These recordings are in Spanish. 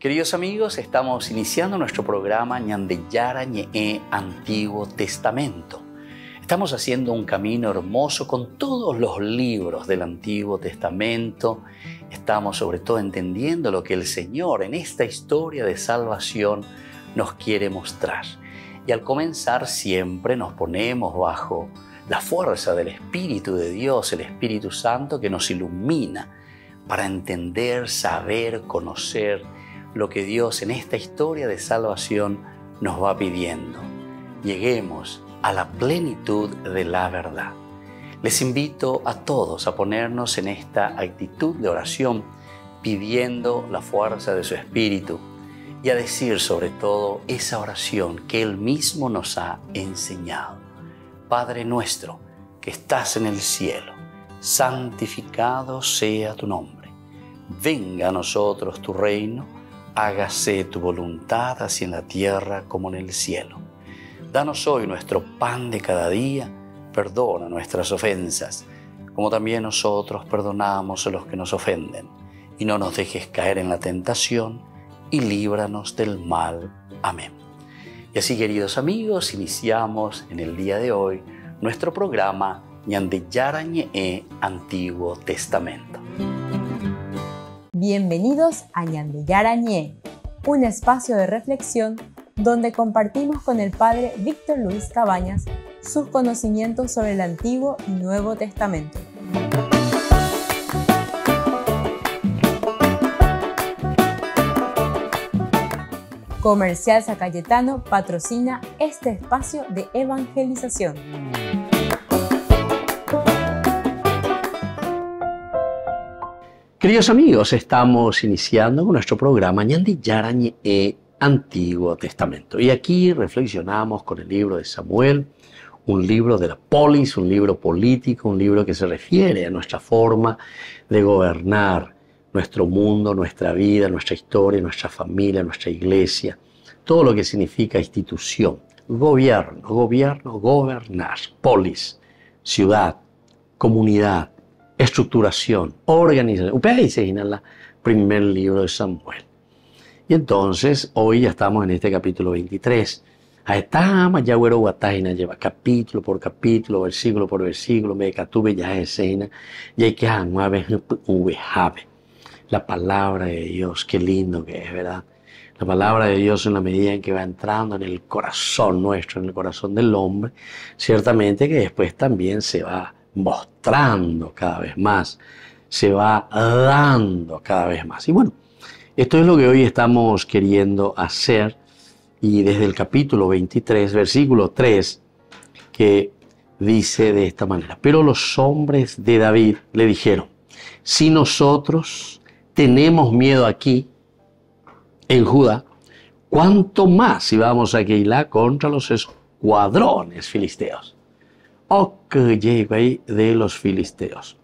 Queridos amigos, estamos iniciando nuestro programa Ñandeyara Ñe'e Antiguo Testamento. Estamos haciendo un camino hermoso con todos los libros del Antiguo Testamento. Estamos sobre todo entendiendo lo que el Señor en esta historia de salvación nos quiere mostrar. Y al comenzar siempre nos ponemos bajo la fuerza del Espíritu de Dios, el Espíritu Santo que nos ilumina para entender, saber, conocer lo que Dios en esta historia de salvación nos va pidiendo. Lleguemos a la plenitud de la verdad. Les invito a todos a ponernos en esta actitud de oración, pidiendo la fuerza de su Espíritu y a decir sobre todo esa oración que Él mismo nos ha enseñado. Padre nuestro que estás en el cielo, santificado sea tu nombre. Venga a nosotros tu reino. Hágase tu voluntad así en la tierra como en el cielo. Danos hoy nuestro pan de cada día. Perdona nuestras ofensas, como también nosotros perdonamos a los que nos ofenden. Y no nos dejes caer en la tentación, y líbranos del mal. Amén. Y así, queridos amigos, iniciamos en el día de hoy nuestro programa Ñandeyara Ñe'e Antiguo Testamento. Bienvenidos a Ñandeyara Ñe'e, un espacio de reflexión donde compartimos con el Padre Víctor Luis Cabañas sus conocimientos sobre el Antiguo y Nuevo Testamento. Comercial San Cayetano patrocina este espacio de evangelización. Queridos amigos, estamos iniciando con nuestro programa Ñandeyara Ñe'e Antiguo Testamento. Y aquí reflexionamos con el libro de Samuel, un libro de la polis, un libro político, un libro que se refiere a nuestra forma de gobernar nuestro mundo, nuestra vida, nuestra historia, nuestra familia, nuestra iglesia, todo lo que significa institución, gobierno, gobernar, polis, ciudad, comunidad, estructuración, organización. Ustedes dicen en el primer libro de Samuel. Y entonces, hoy ya estamos en este capítulo 23. Ahí estamos, ya güero guatajina, lleva capítulo por capítulo, versículo por versículo, me catuve ya escena, y hay que la palabra de Dios, qué lindo que es, ¿verdad? La palabra de Dios en la medida en que va entrando en el corazón nuestro, en el corazón del hombre, ciertamente que después también se va mostrando cada vez más, se va dando cada vez más. Y bueno, esto es lo que hoy estamos queriendo hacer, y desde el capítulo 23, versículo 3, que dice de esta manera: pero los hombres de David le dijeron, si nosotros tenemos miedo aquí en Judá, ¿cuánto más si vamos a Keilah contra los escuadrones filisteos? De los filisteos.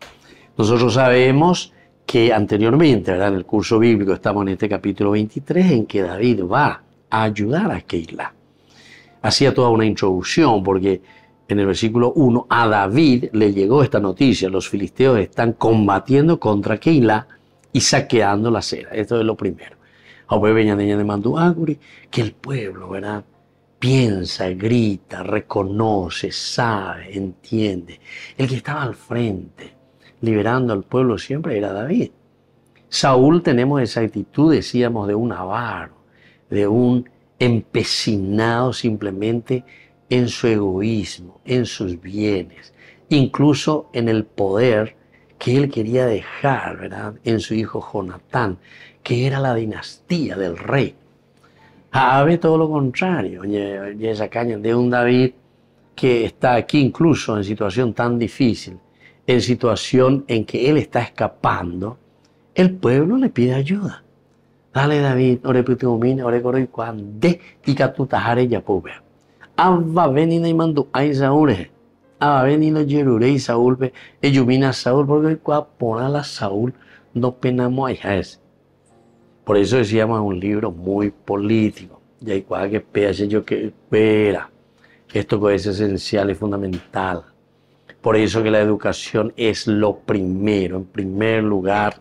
Nosotros sabemos que anteriormente, ¿verdad?, en el curso bíblico, estamos en este capítulo 23, en que David va a ayudar a Keilah. Hacía toda una introducción, porque en el versículo 1 a David le llegó esta noticia: los filisteos están combatiendo contra Keilah y saqueando la cera. Esto es lo primero. Que el pueblo, ¿verdad?, piensa, grita, reconoce, sabe, entiende. El que estaba al frente, liberando al pueblo siempre, era David. Saúl, tenemos esa actitud, decíamos, de un avaro, de un empecinado simplemente en su egoísmo, en sus bienes, incluso en el poder que él quería dejar, ¿verdad?, en su hijo Jonatán, que era la dinastía del rey. Habe todo lo contrario, de un David que está aquí incluso en situación tan difícil, en situación en que él está escapando, el pueblo le pide ayuda. Dale, David, ore putumina, ore coroi cuande ticatutahare yapube. Abba venina y mando a Saúl, abba venina yerurei Saúl, eyumina Saúl, porque pona la Saúl no penamos a ese. Por eso decíamos un libro muy político. Y hay cosas que pedace yo que espera. Esto que es esencial y fundamental. Por eso que la educación es lo primero. En primer lugar,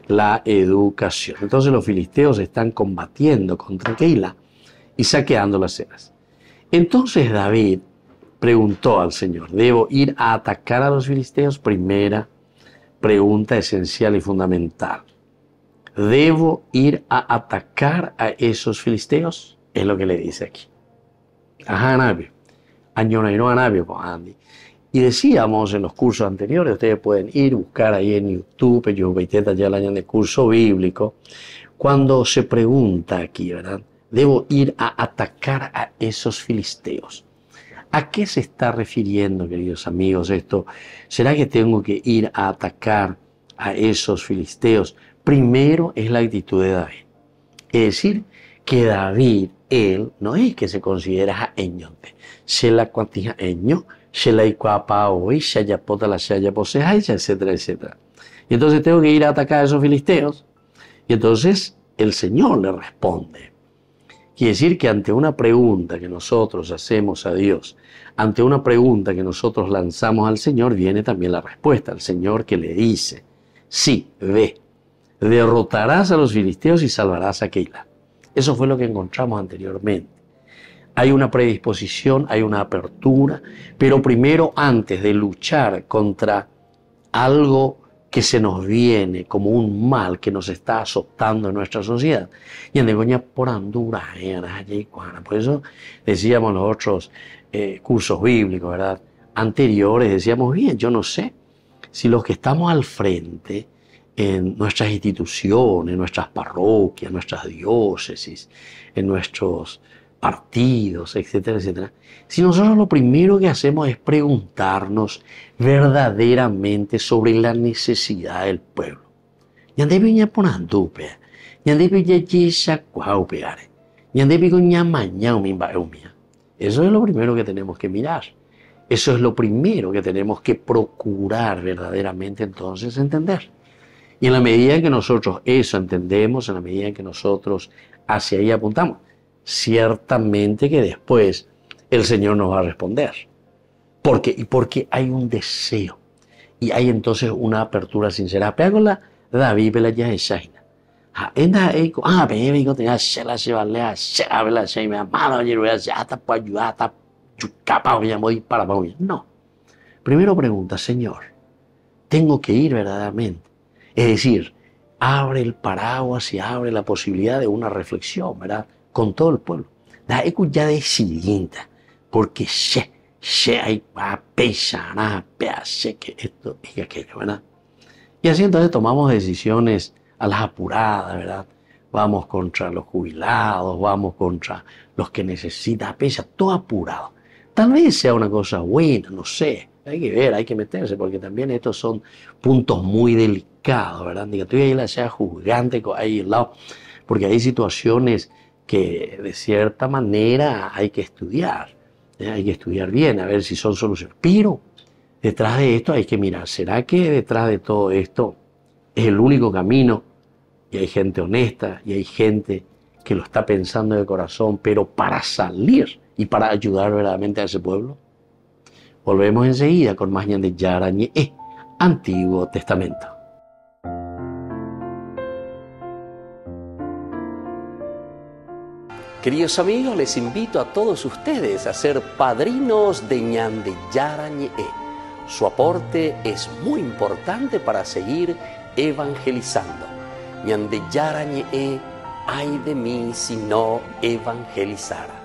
la educación. Entonces los filisteos están combatiendo contra Keilah y saqueando las cenas. Entonces David preguntó al Señor, ¿debo ir a atacar a los filisteos? Primera pregunta esencial y fundamental. ¿Debo ir a atacar a esos filisteos? Es lo que le dice aquí. Ajá, Anabio. Añonaino Anabio, Andy. Y decíamos en los cursos anteriores, ustedes pueden ir, buscar ahí en YouTube, yo ya el año de curso bíblico, cuando se pregunta aquí, ¿verdad? Debo ir a atacar a esos filisteos. ¿A qué se está refiriendo, queridos amigos, esto? ¿Será que tengo que ir a atacar a esos filisteos? Primero es la actitud de David. Es decir, que David, él, no es que se considera eñonte. Se la cuantija eño, se la icuapa hoy, se haya pota la se haya poseja, etcétera, etcétera. Y entonces tengo que ir a atacar a esos filisteos. Y entonces el Señor le responde. Quiere decir que ante una pregunta que nosotros hacemos a Dios, ante una pregunta que nosotros lanzamos al Señor, viene también la respuesta. El Señor que le dice, sí, ve, derrotarás a los filisteos y salvarás a Keilah. Eso fue lo que encontramos anteriormente. Hay una predisposición, hay una apertura, pero primero, antes de luchar contra algo que se nos viene como un mal que nos está azotando en nuestra sociedad, y en por andura, por eso decíamos en los otros cursos bíblicos, ¿verdad? Anteriores, decíamos, bien, yo no sé si los que estamos al frente en nuestras instituciones, en nuestras parroquias, en nuestras diócesis, en nuestros partidos, etcétera, etcétera, si nosotros lo primero que hacemos es preguntarnos verdaderamente sobre la necesidad del pueblo. Eso es lo primero que tenemos que mirar. Eso es lo primero que tenemos que procurar verdaderamente entonces entender. Y en la medida en que nosotros eso entendemos, en la medida en que nosotros hacia ahí apuntamos, ciertamente que después el Señor nos va a responder. ¿Por qué? Y porque hay un deseo. Y hay entonces una apertura sincera. Pégala, David, pela ya es shaina. No. Primero pregunta, Señor, ¿tengo que ir verdaderamente? Es decir, abre el paraguas y abre la posibilidad de una reflexión, ¿verdad? Con todo el pueblo. Da ya decidida, porque se hay pesar, que esto y aquello, ¿verdad? Y así entonces tomamos decisiones a las apuradas, ¿verdad? Vamos contra los jubilados, vamos contra los que necesitan, pesa, todo apurado. Tal vez sea una cosa buena, no sé. Hay que ver, hay que meterse, porque también estos son puntos muy delicados, ¿verdad? Diga, tú ahí la sea juzgante ahí al lado, porque hay situaciones que de cierta manera hay que estudiar. Hay que estudiar bien, a ver si son soluciones. Pero detrás de esto hay que mirar, ¿será que detrás de todo esto es el único camino? Y hay gente honesta, y hay gente que lo está pensando de corazón, pero para salir y para ayudar verdaderamente a ese pueblo. Volvemos enseguida con más Ñandillara Ñe'e, Antiguo Testamento. Queridos amigos, les invito a todos ustedes a ser padrinos de Ñandillara Ñe'e. Su aporte es muy importante para seguir evangelizando. Ñandillara Ñe'e, ay de mí si no evangelizara.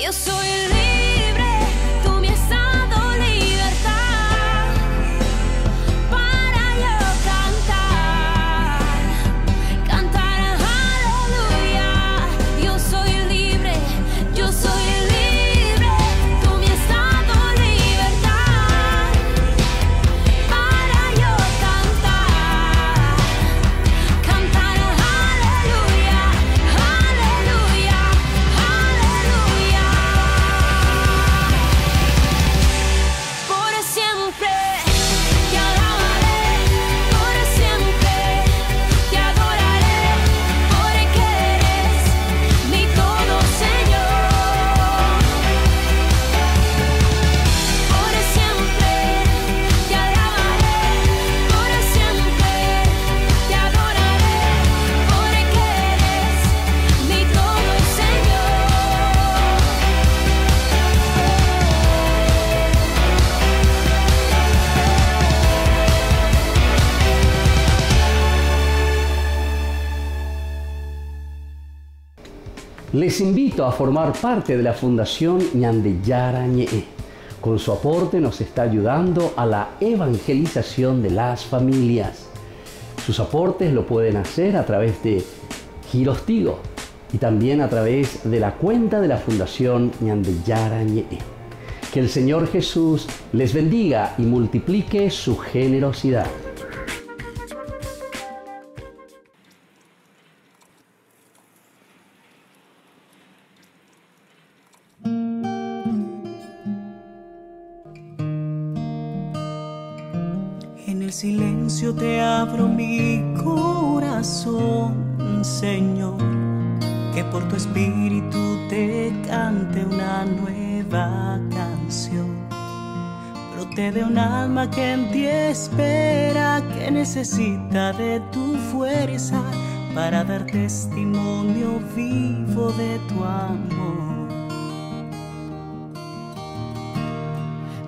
Yo soy libre, tú me has dado libertad para yo cantar aleluya. Yo soy libre, yo soy libre, tú me has dado libertad para yo cantar aleluya, aleluya, aleluya. Por siempre te alabaré, por siempre te adoraré, porque eres mi todo, Señor. Por siempre te alabaré, por siempre te adoraré, porque eres mi todo, Señor. Les invito a formar parte de la Fundación Ñandeyara Ñe'e. Con su aporte nos está ayudando a la evangelización de las familias. Sus aportes lo pueden hacer a través de Giros Tigo y también a través de la cuenta de la Fundación Ñandeyara Ñe'e. Que el Señor Jesús les bendiga y multiplique su generosidad. En el silencio te abro mi corazón, Señor, que por tu espíritu te cante una nueva canción. Brote de un alma que en ti espera, que necesita de tu fuerza para dar testimonio vivo de tu amor.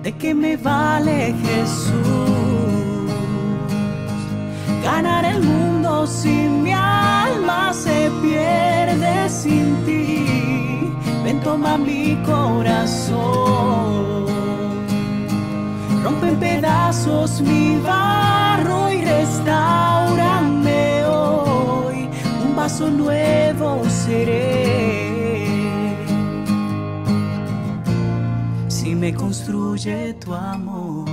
¿De qué me vale, Jesús, ganar el mundo si mi alma se pierde sin ti? Ven, toma mi corazón, rompe en pedazos mi barro y restaurame hoy. Un vaso nuevo seré si me construye tu amor.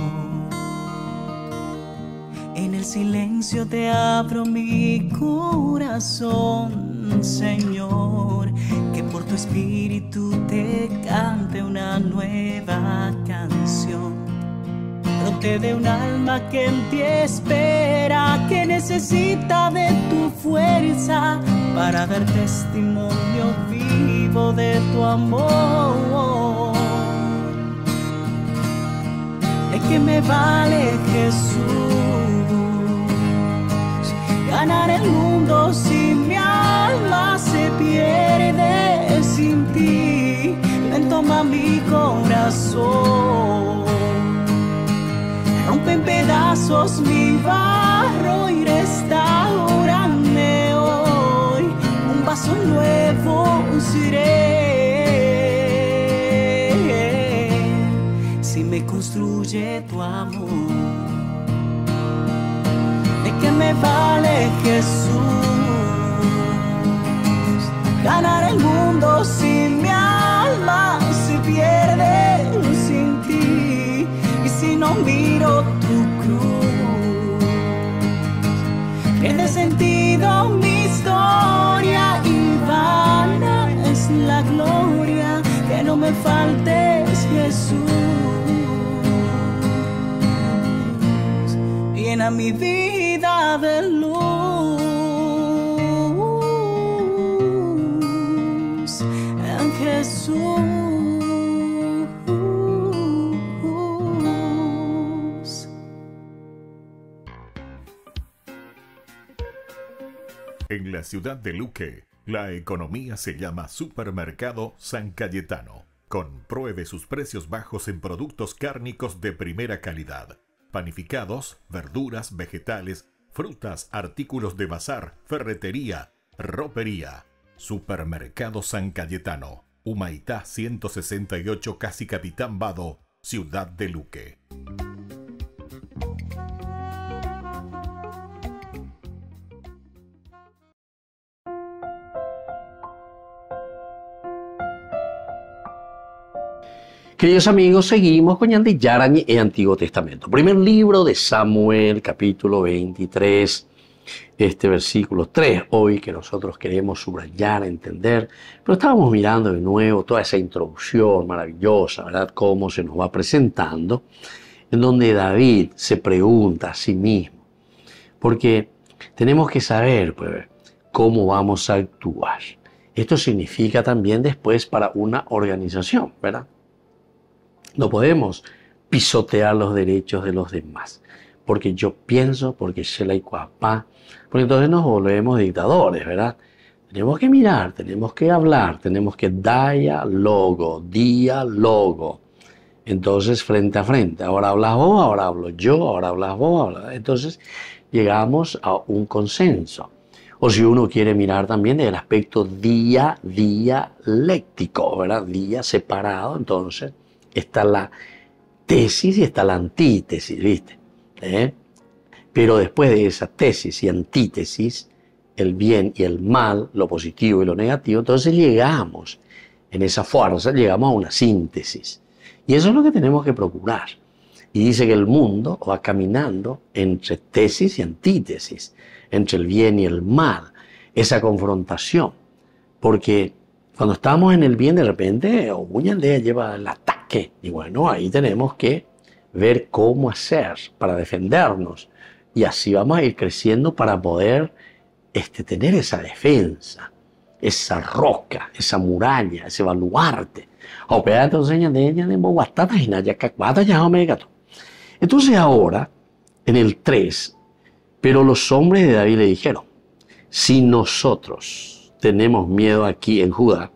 En el silencio te abro mi corazón, Señor, que por tu espíritu te cante una nueva canción. Brote de un alma que en ti espera, que necesita de tu fuerza para dar testimonio vivo de tu amor. ¿De qué me vale, Jesús, ganar el mundo si mi alma se pierde sin ti? Ven, toma mi corazón, rompe en pedazos mi barro y restaurame hoy. Un vaso nuevo seré si me construye tu amor. ¿De qué me vale, Jesús, ganar el mundo si mi alma se pierde sin ti? Y si no miro tu cruz, pierde sentido mi historia y vana es la gloria. Que no me faltes, Jesús, llena mi vida de luz en Jesús. En la ciudad de Luque, la economía se llama Supermercado San Cayetano. Compruebe sus precios bajos en productos cárnicos de primera calidad. Panificados, verduras, vegetales, frutas, artículos de bazar, ferretería, ropería. Supermercado San Cayetano. Humaitá 168, casi Capitán Vado, Ciudad de Luque. Queridos amigos, seguimos con Ñande Yarañe el Antiguo Testamento. Primer libro de Samuel, capítulo 23, versículo 3, hoy que nosotros queremos subrayar, entender, pero estábamos mirando de nuevo toda esa introducción maravillosa, ¿verdad? Cómo se nos va presentando, en donde David se pregunta a sí mismo, porque tenemos que saber, pues, cómo vamos a actuar. Esto significa también después para una organización, ¿verdad? No podemos pisotear los derechos de los demás, porque yo pienso, porque Shela y Cuapá, porque entonces nos volvemos dictadores, ¿verdad? Tenemos que mirar, tenemos que hablar, tenemos que diálogo. Entonces, frente a frente, ahora hablas vos, ahora hablo yo, ahora hablas vos, entonces llegamos a un consenso. O si uno quiere mirar también el aspecto dialéctico, ¿verdad? Día separado, entonces está la tesis y está la antítesis, ¿viste? Pero después de esa tesis y antítesis, el bien y el mal, lo positivo y lo negativo, entonces llegamos, en esa fuerza, llegamos a una síntesis. Y eso es lo que tenemos que procurar. Y dice que el mundo va caminando entre tesis y antítesis, entre el bien y el mal, esa confrontación. Porque cuando estamos en el bien, de repente, una aldea lleva el ataque. Y bueno, ahí tenemos que ver cómo hacer para defendernos. Y así vamos a ir creciendo para poder tener esa defensa, esa roca, esa muralla, ese baluarte. Entonces ahora, en el 3, pero los hombres de David le dijeron, si nosotros tenemos miedo aquí en Judá,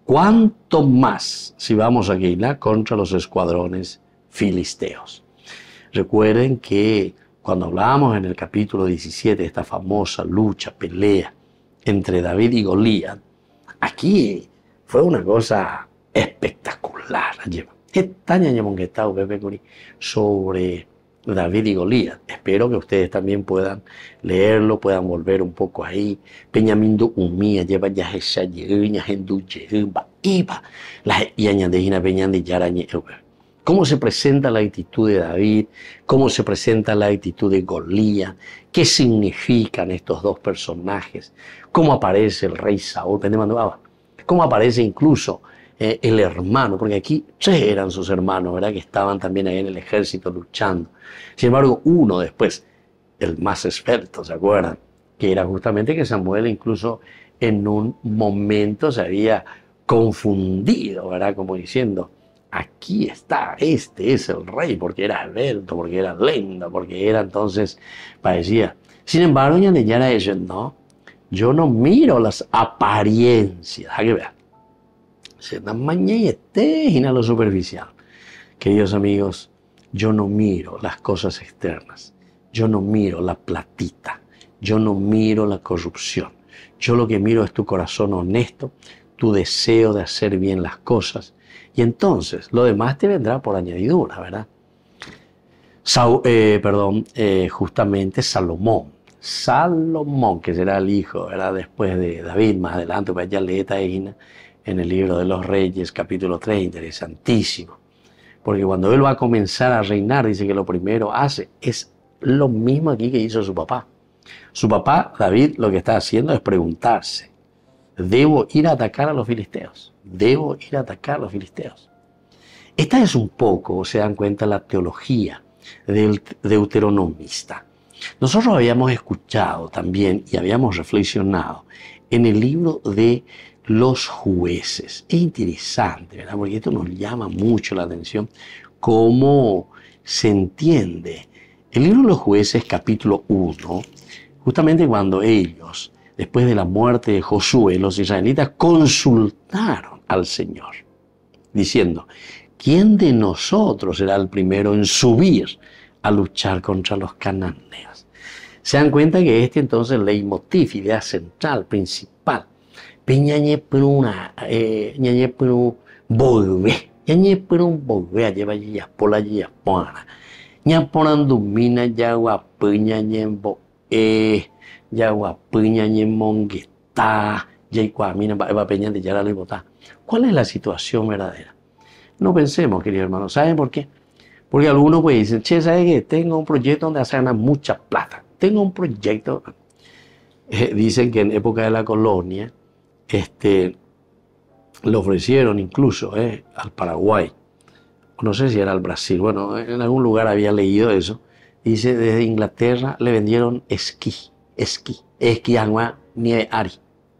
¿cuánto más si vamos a Keilah contra los escuadrones filisteos? Recuerden que cuando hablábamos en el capítulo 17 de esta famosa lucha, pelea entre David y Goliat, aquí fue una cosa espectacular. Sobre David y Goliat. Espero que ustedes también puedan leerlo, puedan volver un poco ahí. Peñamindo umía, lleva ya esa yeña, henduye, iba, la yañandejina peñande yarañe. ¿Cómo se presenta la actitud de David? ¿Cómo se presenta la actitud de Goliat? ¿Qué significan estos dos personajes? ¿Cómo aparece el rey Saúl? ¿Cómo aparece incluso el hermano? Porque aquí 3 eran sus hermanos, ¿verdad? Que estaban también ahí en el ejército luchando. Sin embargo, uno después, el más experto, ¿se acuerdan? Que era justamente que Samuel incluso en un momento se había confundido, ¿verdad? Como diciendo, aquí está, este es el rey, porque era esbelto, porque era lento, porque era entonces, parecía. Sin embargo, ya era eso, no, yo no miro las apariencias, a que vean, se dan mañana y lo superficial. Queridos amigos, yo no miro las cosas externas, yo no miro la platita, yo no miro la corrupción, yo lo que miro es tu corazón honesto, tu deseo de hacer bien las cosas, y entonces lo demás te vendrá por añadidura, ¿verdad? Justamente Salomón, que será el hijo, ¿verdad? Después de David, más adelante, pues ya leeta en el libro de los Reyes, capítulo 3, interesantísimo. Porque cuando él va a comenzar a reinar, dice que lo primero hace es lo mismo aquí que hizo su papá. Su papá, David, lo que está haciendo es preguntarse, ¿debo ir a atacar a los filisteos? ¿Debo ir a atacar a los filisteos? Esta es un poco, se dan cuenta, la teología del deuteronomista. Nosotros habíamos escuchado también y habíamos reflexionado en el libro de los jueces. Es interesante, ¿verdad? Porque esto nos llama mucho la atención, cómo se entiende. El libro de los jueces, capítulo 1, justamente cuando ellos, después de la muerte de Josué, los israelitas consultaron al Señor, diciendo, ¿quién de nosotros será el primero en subir a luchar contra los cananeos? Se dan cuenta que entonces leitmotiv, idea central, principal, Peñañe pruna, ñañe prun volve, ñañe prun volve, lleva ya pola ya pona. Ña porandumina ya guapы ñañe bo ya guapы ñañe mongueta, ya cuamina va peña de ya la libota. ¿Cuál es la situación verdadera? No pensemos, queridos hermanos, ¿saben por qué? Porque algunos pues dicen, che, ¿sabes qué? Tengo un proyecto donde se gana mucha plata. Tengo un proyecto, dicen que en época de la colonia, le ofrecieron incluso al Paraguay, no sé si era al Brasil, bueno, en algún lugar había leído eso, dice, desde Inglaterra le vendieron esquí agua nieve ari,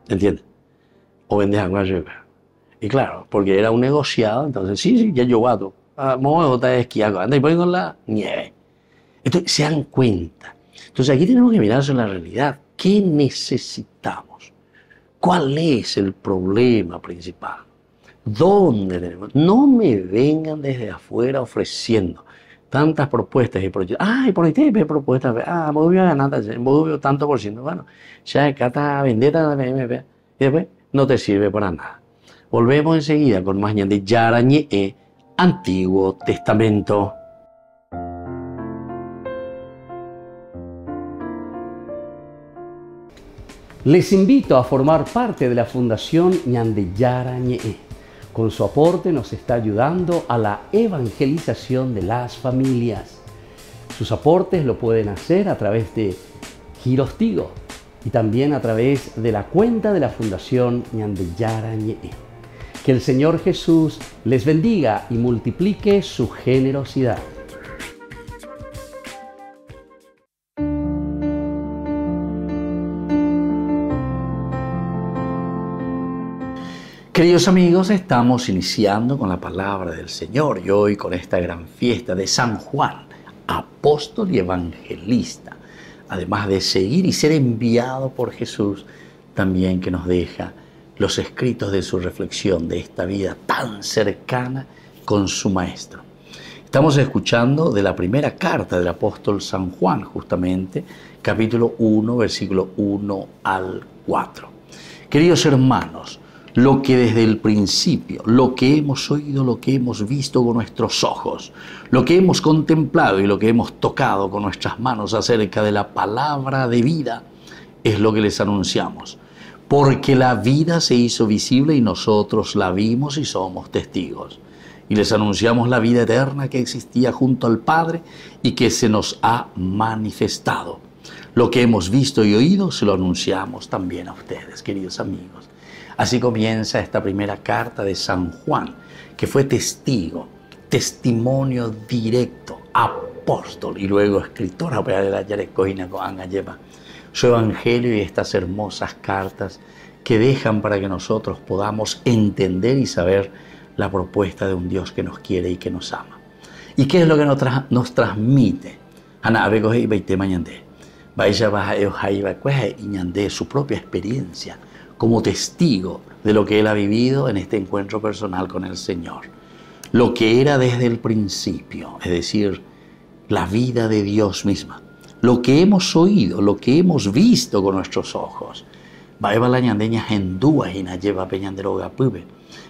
¿entiendes? O vende agua river. Y claro, porque era un negociado, entonces sí, ya yo guato, vamos a botar esquí agua, anda y ponen con la nieve. Entonces se dan cuenta. Entonces aquí tenemos que mirar sobre la realidad. ¿Qué necesitamos? ¿Cuál es el problema principal? ¿Dónde tenemos? No me vengan desde afuera ofreciendo tantas propuestas y proyectos. Y por ahí te propuestas. Voy a ganar tanto por ciento. Bueno, ya acá está vendida y después no te sirve para nada. Volvemos enseguida con más de Yarañe, Antiguo Testamento. Les invito a formar parte de la Fundación Ñandeyara Ñe'e. Con su aporte nos está ayudando a la evangelización de las familias. Sus aportes lo pueden hacer a través de Giros Tigo y también a través de la cuenta de la Fundación Ñandeyara Ñe'e. Que el Señor Jesús les bendiga y multiplique su generosidad. Queridos amigos, estamos iniciando con la palabra del Señor y hoy con esta gran fiesta de San Juan, apóstol y evangelista, además de seguir y ser enviado por Jesús, también que nos deja los escritos de su reflexión de esta vida tan cercana con su Maestro. Estamos escuchando de la primera carta del apóstol San Juan, justamente, capítulo 1, versículo 1 al 4. Queridos hermanos, lo que desde el principio, lo que hemos oído, lo que hemos visto con nuestros ojos, lo que hemos contemplado y lo que hemos tocado con nuestras manos acerca de la palabra de vida, es lo que les anunciamos. Porque la vida se hizo visible y nosotros la vimos y somos testigos. Y les anunciamos la vida eterna que existía junto al Padre y que se nos ha manifestado. Lo que hemos visto y oído se lo anunciamos también a ustedes, queridos amigos. Así comienza esta primera carta de San Juan, que fue testigo, testimonio directo, apóstol y luego escritor su evangelio y estas hermosas cartas que dejan para que nosotros podamos entender y saber la propuesta de un Dios que nos quiere y que nos ama. ¿Y qué es lo que nos transmite? Su propia experiencia como testigo de lo que él ha vivido en este encuentro personal con el Señor. Lo que era desde el principio, es decir, la vida de Dios misma. Lo que hemos oído, lo que hemos visto con nuestros ojos. Baeba la ñandeña hendúa hina lleva peñan de roga pube.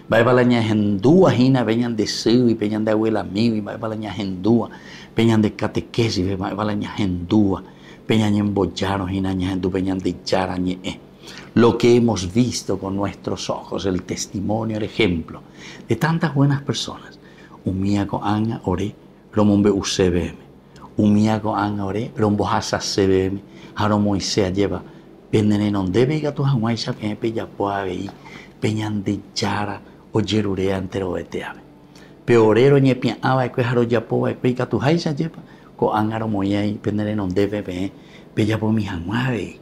Baeba la ña hendúa hina peñan de seu y peñan de abuela mío y baeba la ña hendúa peñan de catequesis, baeba la ña hendúa peñan en bollano hina ña hendú peñan de Yarañe. Lo que hemos visto con nuestros ojos, el testimonio, el ejemplo de tantas buenas personas. Umía con anga ore, romombe usebeme. Umía con anga ore, rombo hasa sebeme. Haro Moisés lleva, pendene non debe ir a tu hanguaisa que me pella poave peñan de Yara o yerurea entero beteame. Peorero ñepia aba que haro yapoa e peica tu haisa lleva, con anga ro Moisés pendene non debe be, pella po mi hanguave.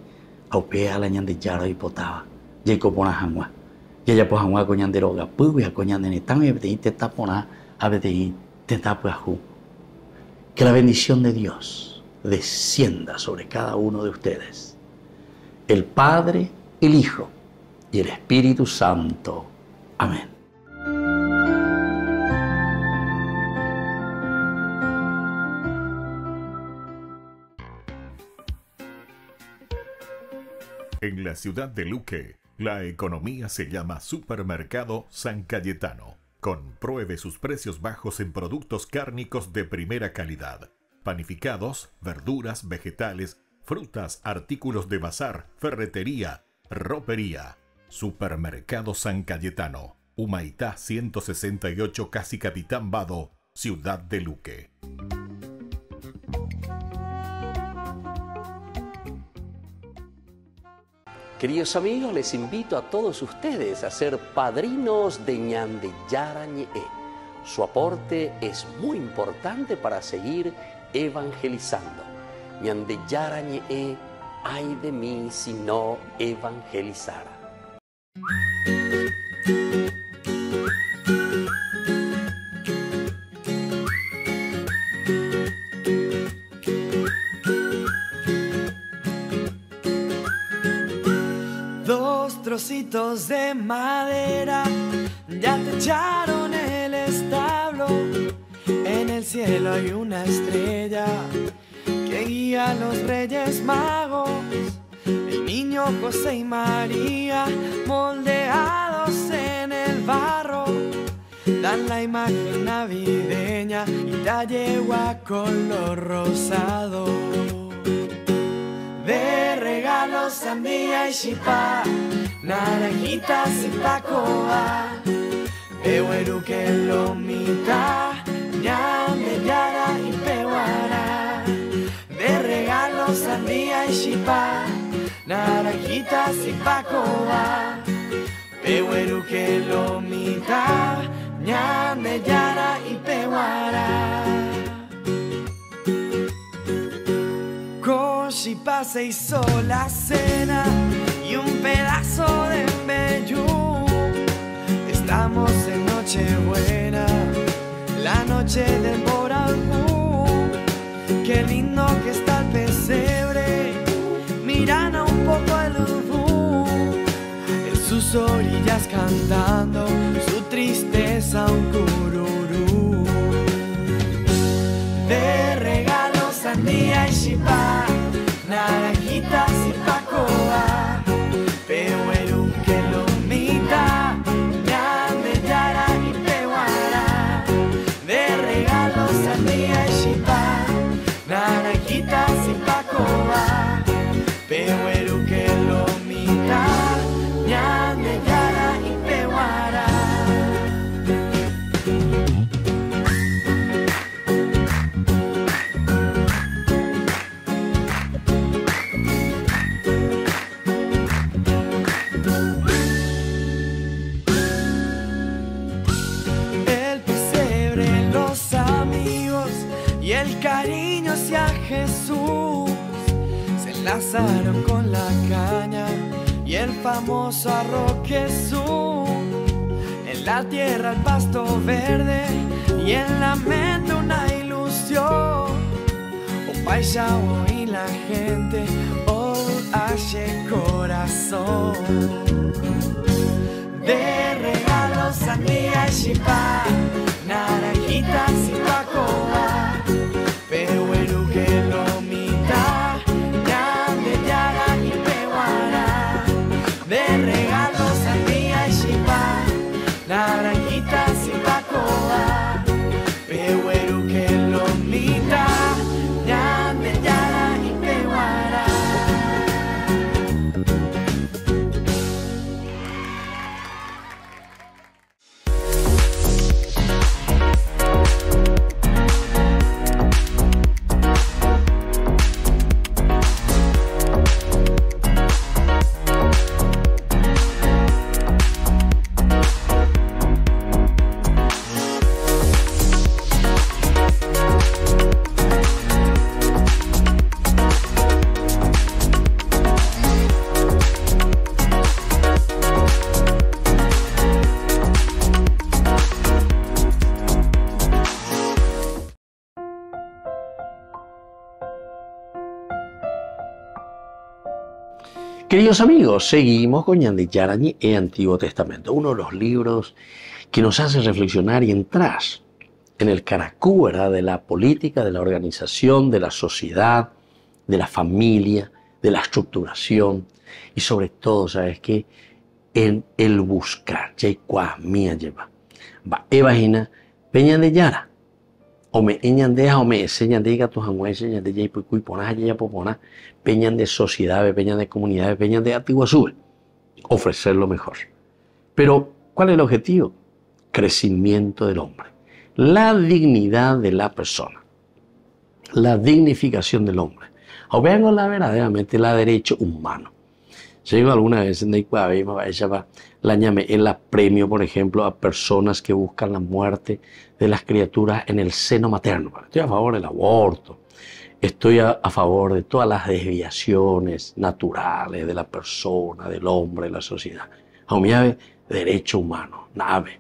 Aupea la ñan de Yara y potaba. Jacob pona hangua. Ya po hangua con ñan de roga. Puya con ñan de netán y beteín te tapona a beteín te tapuajú. Que la bendición de Dios descienda sobre cada uno de ustedes. El Padre, el Hijo y el Espíritu Santo. Amén. En la ciudad de Luque, La economía se llama Supermercado San Cayetano. Compruebe sus precios bajos en productos cárnicos de primera calidad. Panificados, verduras, vegetales, frutas, artículos de bazar, ferretería, ropería. Supermercado San Cayetano. Humaitá 168, casi Capitán Vado, Ciudad de Luque. Queridos amigos, les invito a todos ustedes a ser padrinos de Ñandeyara Ñe'e. Su aporte es muy importante para seguir evangelizando. Ñandeyara Ñe'e, ay de mí si no evangelizara. Dos trocitos de madera ya te echaron el establo. En el cielo hay una estrella que guía a los Reyes Magos. El niño José y María, moldeados en el barro, dan la imagen navideña y la yegua color rosado. De regalos sandía y chipá, naranjitas y pacoa, pehueruque lomita, ñandeyara y pehuara. De regalos sandía y chipá, naranjitas y pacoa, pehueruque lomita, ñandeyara y pehuara. Con chipá se hizo la cena y un pedazo de mbejú. Estamos en Nochebuena, la noche del Boraljú. Qué lindo que está el pesebre, mirana un poco el ubú. En sus orillas cantando su tristeza un cururú. De regalos sandía y chipá, naranjitas y pacoa, pehueruque lomita, ñandeyara y pehuara. De regalos sandía y chipá, naranjitas y pacoa, pehueruque lomita, ñandeyara y pehuara. Cariño hacia Jesús se enlazaron con la caña y el famoso arroz Jesús. En la tierra el pasto verde y en la mente una ilusión. Un paisao y la gente, oh, hace corazón. De regalos sandía y chipá, naranjitas y pacoa, pehueruque lomita, ñandeyara y pehuara. De regalos sandía y chipá, naranjitas y pacoa, pehueruque lomita, ñandeyara y pehuara. Queridos amigos, seguimos con Ñandeyara Ñe'e, Antiguo Testamento, uno de los libros que nos hace reflexionar y entrar en el caracú, ¿verdad?, de la política, de la organización, de la sociedad, de la familia, de la estructuración y sobre todo, ¿sabes qué?, en el buscar. Ya mía lleva. Va, evagina, peñan de yara. O me eñandeja o me enseñan de gatos anguayes, enseñan de yay, puicuy, ponas, ya popona, peñan de sociedades, peñan de comunidades, peñan de Atiguazú. Ofrecer lo mejor. Pero, ¿cuál es el objetivo? Crecimiento del hombre. La dignidad de la persona. La dignificación del hombre. O vean verdaderamente la derecho humano. Llego alguna vez en la llame en la premio, por ejemplo, a personas que buscan la muerte de las criaturas en el seno materno. Estoy a favor del aborto. Estoy a favor de todas las desviaciones naturales de la persona, del hombre, de la sociedad. A derecho humano, nave.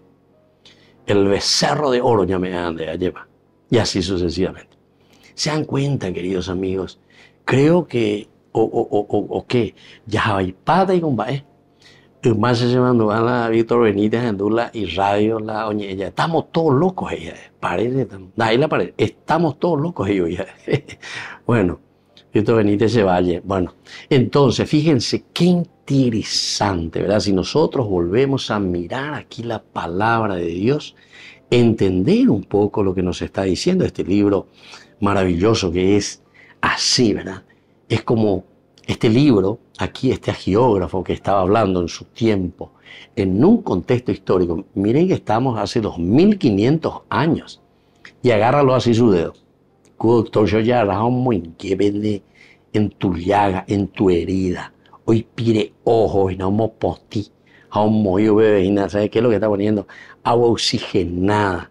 El becerro de oro ya me ande lleva. Y así sucesivamente. ¿Se dan cuenta, queridos amigos? Creo que que ya hay pata y combae. Más se llevando a la Víctor Benítez en Dula y Radio La Oñella. Estamos todos locos ella. Parece, ahí la pared. Estamos todos locos ellos ya. Bueno, Víctor Benítez se vaya. Bueno, entonces fíjense qué interesante, ¿verdad? Si nosotros volvemos a mirar aquí la palabra de Dios, entender un poco lo que nos está diciendo este libro maravilloso que es así, ¿verdad? Es como este libro, aquí este geógrafo que estaba hablando en su tiempo, en un contexto histórico. Miren que estamos hace 2500 años y agárralo así su dedo. Doctor, yo ya muy que vende en tu llaga, en tu herida. Hoy pire ojos y no mo posti. A un moyo bebé, ¿sabes qué es lo que está poniendo? Agua oxigenada.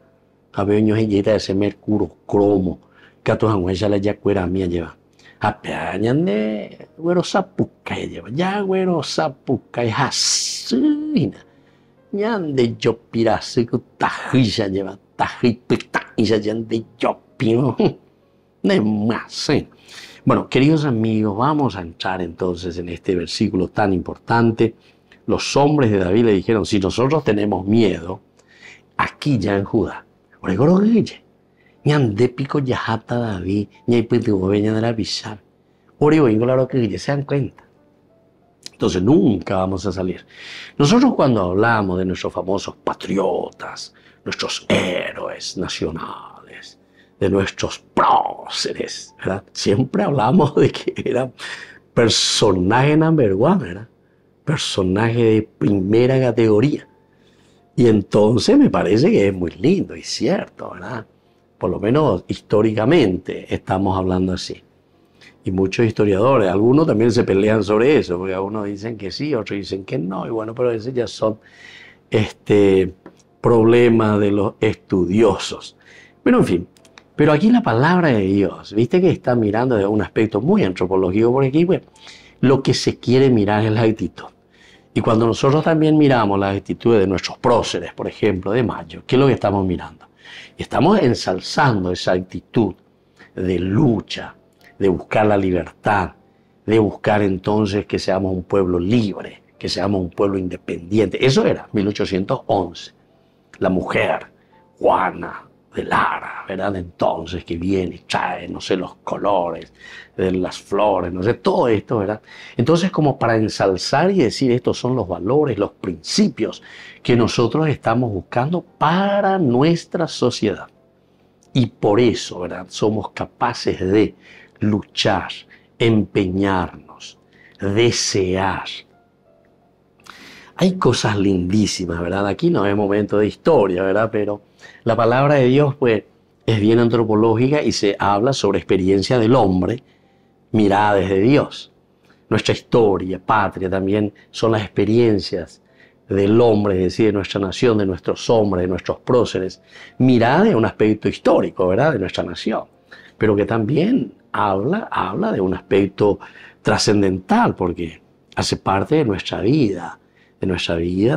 A ver, de ese mercurio cromo. Que a tus aguas ya cuera mía lleva. Apeañan de güero zapuca lleva. Ya güero zapuca y hasina. Yan de yo pirase que tajilla lleva. Tajita y ya de yo pino. De más. Bueno, queridos amigos, vamos a entrar entonces en este versículo tan importante. Los hombres de David le dijeron, si nosotros tenemos miedo, aquí ya en Judá, ñan de pico yajata David, ñay pitigo veña de la bizar. Origo, claro que se dan cuenta. Entonces nunca vamos a salir. Nosotros cuando hablamos de nuestros famosos patriotas, nuestros héroes nacionales, de nuestros próceres, ¿verdad? Siempre hablamos de que eran personajes number one, ¿verdad? Personaje de primera categoría. Y entonces me parece que es muy lindo y cierto, ¿verdad? Por lo menos históricamente estamos hablando así. Y muchos historiadores, algunos también se pelean sobre eso, porque algunos dicen que sí, otros dicen que no. Y bueno, pero esos ya son problemas de los estudiosos. Pero en fin, pero aquí la palabra de Dios, viste que está mirando desde un aspecto muy antropológico por aquí, pues, lo que se quiere mirar es la actitud. Y cuando nosotros también miramos las actitudes de nuestros próceres, por ejemplo, de Mayo, ¿qué es lo que estamos mirando? Estamos ensalzando esa actitud de lucha, de buscar la libertad, de buscar entonces que seamos un pueblo libre, que seamos un pueblo independiente. Eso era 1811. La mujer, Juana de Lara, ¿verdad? Entonces que viene y trae, no sé, los colores de las flores, no sé, todo esto, ¿verdad? Entonces como para ensalzar y decir estos son los valores, los principios que nosotros estamos buscando para nuestra sociedad. Y por eso, ¿verdad? Somos capaces de luchar, empeñarnos, desear. Hay cosas lindísimas, ¿verdad? Aquí no es momento de historia, ¿verdad? Pero la palabra de Dios, pues, es bien antropológica y se habla sobre experiencia del hombre mirada desde Dios. Nuestra historia, patria, también son las experiencias del hombre, es decir, de nuestra nación, de nuestros hombres, de nuestros próceres, mirada de un aspecto histórico, ¿verdad? De nuestra nación, pero que también habla de un aspecto trascendental, porque hace parte de nuestra vida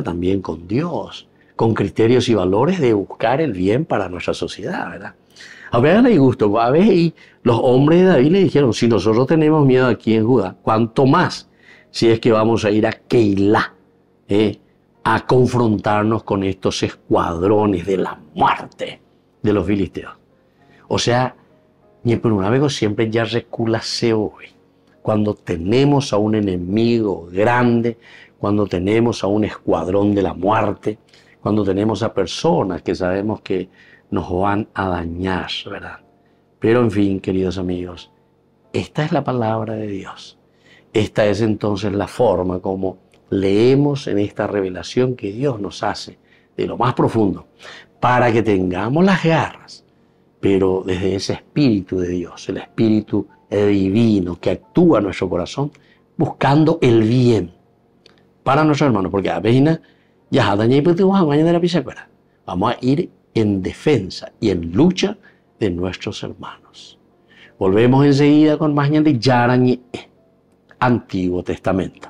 también con Dios, con criterios y valores de buscar el bien para nuestra sociedad, ¿verdad? A ver, le gustó, a ver, y los hombres de David le dijeron, si nosotros tenemos miedo aquí en Judá, ¿cuánto más si es que vamos a ir a Keilah, a confrontarnos con estos escuadrones de la muerte de los filisteos? O sea, ni por una vez siempre ya recula se hoy. cuando tenemos a un enemigo grande, cuando tenemos a un escuadrón de la muerte, cuando tenemos a personas que sabemos que nos van a dañar, ¿verdad? Pero en fin, queridos amigos, esta es la palabra de Dios. Esta es entonces la forma como leemos en esta revelación que Dios nos hace de lo más profundo, para que tengamos las garras, pero desde ese Espíritu de Dios, el Espíritu divino que actúa en nuestro corazón, buscando el bien para nuestros hermanos, porque a veces ya vamos a ir en defensa y en lucha de nuestros hermanos. Volvemos enseguida con más de Yarañe, Antiguo Testamento.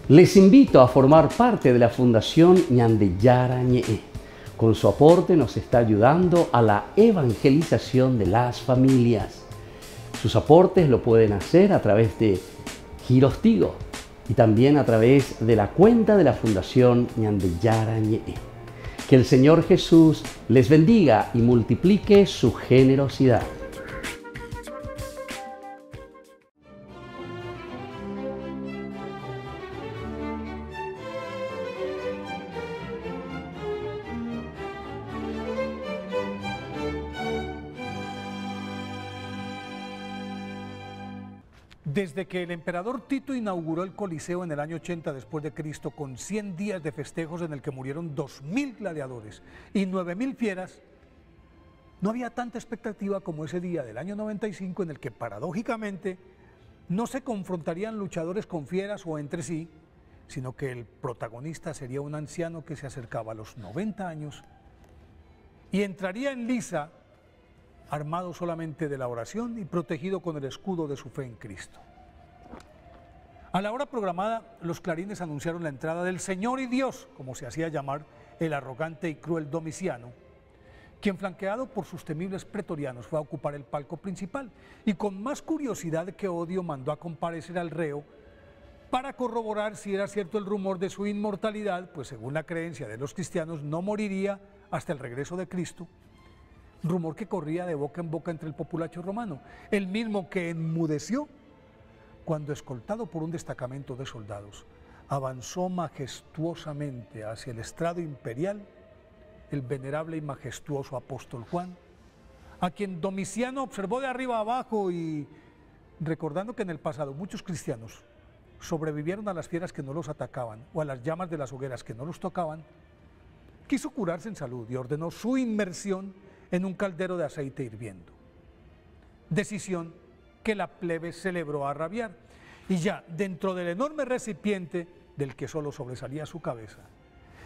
Les invito a formar parte de la Fundación Ñandeyara Ñe'e. Con su aporte nos está ayudando a la evangelización de las familias. Sus aportes lo pueden hacer a través de Giros Tigo y también a través de la cuenta de la Fundación Ñandeyara Ñe'e. Que el Señor Jesús les bendiga y multiplique su generosidad. Desde que el emperador Tito inauguró el Coliseo en el año 80 después de Cristo, con 100 días de festejos en el que murieron 2.000 gladiadores y 9.000 fieras, no había tanta expectativa como ese día del año 95 en el que paradójicamente no se confrontarían luchadores con fieras o entre sí, sino que el protagonista sería un anciano que se acercaba a los 90 años y entraría en liza armado solamente de la oración y protegido con el escudo de su fe en Cristo. A la hora programada, los clarines anunciaron la entrada del Señor y Dios, como se hacía llamar el arrogante y cruel Domiciano, quien, flanqueado por sus temibles pretorianos, fue a ocupar el palco principal y con más curiosidad que odio mandó a comparecer al reo para corroborar si era cierto el rumor de su inmortalidad, pues según la creencia de los cristianos no moriría hasta el regreso de Cristo. Rumor que corría de boca en boca entre el populacho romano, el mismo que enmudeció cuando, escoltado por un destacamento de soldados, avanzó majestuosamente hacia el estrado imperial el venerable y majestuoso apóstol Juan, a quien Domiciano observó de arriba abajo y, recordando que en el pasado muchos cristianos sobrevivieron a las fieras que no los atacaban o a las llamas de las hogueras que no los tocaban, quiso curarse en salud y ordenó su inmersión en un caldero de aceite hirviendo. Decisión que la plebe celebró a rabiar, y ya dentro del enorme recipiente del que solo sobresalía su cabeza,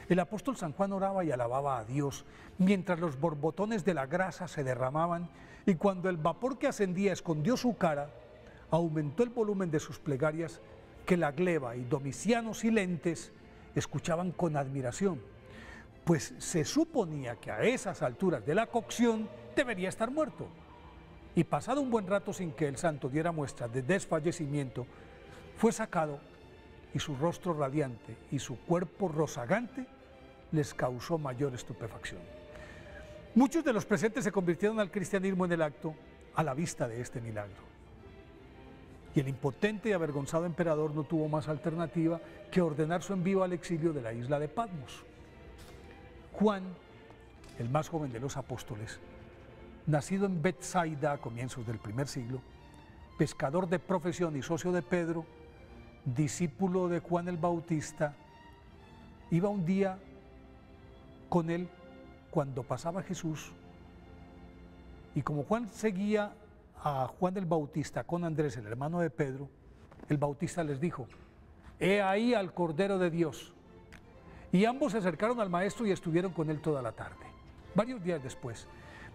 el apóstol San Juan oraba y alababa a Dios mientras los borbotones de la grasa se derramaban, y cuando el vapor que ascendía escondió su cara, aumentó el volumen de sus plegarias que la gleba y Domiciano silentes escuchaban con admiración, pues se suponía que a esas alturas de la cocción debería estar muerto. Y pasado un buen rato sin que el santo diera muestra de desfallecimiento, fue sacado y su rostro radiante y su cuerpo rozagante les causó mayor estupefacción. Muchos de los presentes se convirtieron al cristianismo en el acto a la vista de este milagro. Y el impotente y avergonzado emperador no tuvo más alternativa que ordenar su envío al exilio de la isla de Patmos. Juan, el más joven de los apóstoles, nacido en Betsaida a comienzos del primer siglo, pescador de profesión y socio de Pedro, discípulo de Juan el Bautista, iba un día con él cuando pasaba Jesús, y como Juan seguía a Juan el Bautista con Andrés, el hermano de Pedro, el Bautista les dijo: «He ahí al Cordero de Dios». Y ambos se acercaron al maestro y estuvieron con él toda la tarde. Varios días después,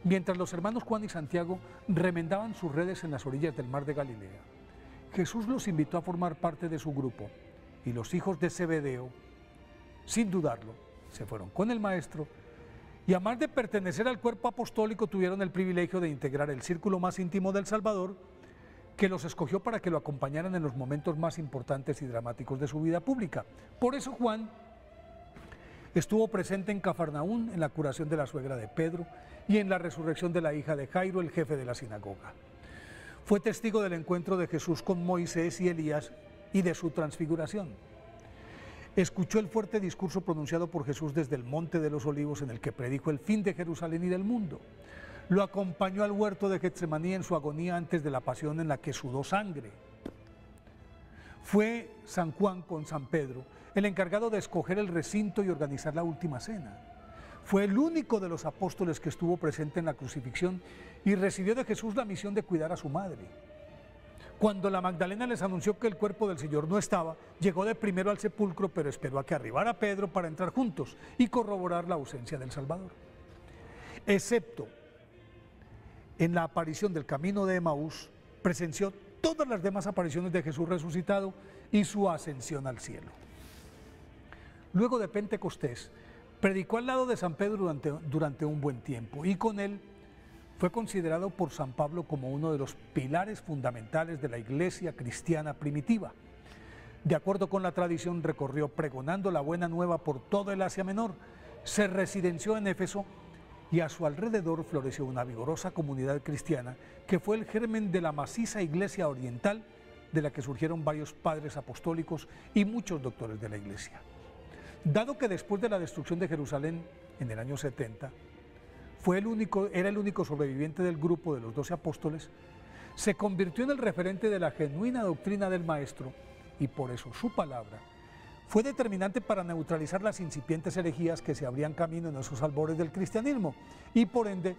mientras los hermanos Juan y Santiago remendaban sus redes en las orillas del mar de Galilea, Jesús los invitó a formar parte de su grupo, y los hijos de Zebedeo, sin dudarlo, se fueron con el maestro, y a más de pertenecer al cuerpo apostólico, tuvieron el privilegio de integrar el círculo más íntimo del Salvador, que los escogió para que lo acompañaran en los momentos más importantes y dramáticos de su vida pública. Por eso Juan Estuvo presente en Cafarnaún en la curación de la suegra de Pedro y en la resurrección de la hija de Jairo, el jefe de la sinagoga. Fue testigo del encuentro de Jesús con Moisés y Elías y de su transfiguración. Escuchó el fuerte discurso pronunciado por Jesús desde el Monte de los Olivos, en el que predijo el fin de Jerusalén y del mundo. Lo acompañó al huerto de Getsemaní en su agonía antes de la pasión, en la que sudó sangre. Fue San Juan con San Pedro el encargado de escoger el recinto y organizar la última cena. Fue el único de los apóstoles que estuvo presente en la crucifixión y recibió de Jesús la misión de cuidar a su madre. Cuando la Magdalena les anunció que el cuerpo del Señor no estaba, llegó de primero al sepulcro, pero esperó a que arribara Pedro para entrar juntos y corroborar la ausencia del Salvador. Excepto en la aparición del camino de Emaús, presenció todas las demás apariciones de Jesús resucitado y su ascensión al cielo. Luego de Pentecostés, predicó al lado de San Pedro durante un buen tiempo y con él fue considerado por San Pablo como uno de los pilares fundamentales de la iglesia cristiana primitiva. De acuerdo con la tradición, recorrió pregonando la buena nueva por todo el Asia Menor, se residenció en Éfeso y a su alrededor floreció una vigorosa comunidad cristiana que fue el germen de la maciza iglesia oriental, de la que surgieron varios padres apostólicos y muchos doctores de la iglesia. Dado que después de la destrucción de Jerusalén en el año 70, era el único sobreviviente del grupo de los 12 apóstoles, se convirtió en el referente de la genuina doctrina del Maestro y por eso su palabra fue determinante para neutralizar las incipientes herejías que se abrían camino en esos albores del cristianismo y por ende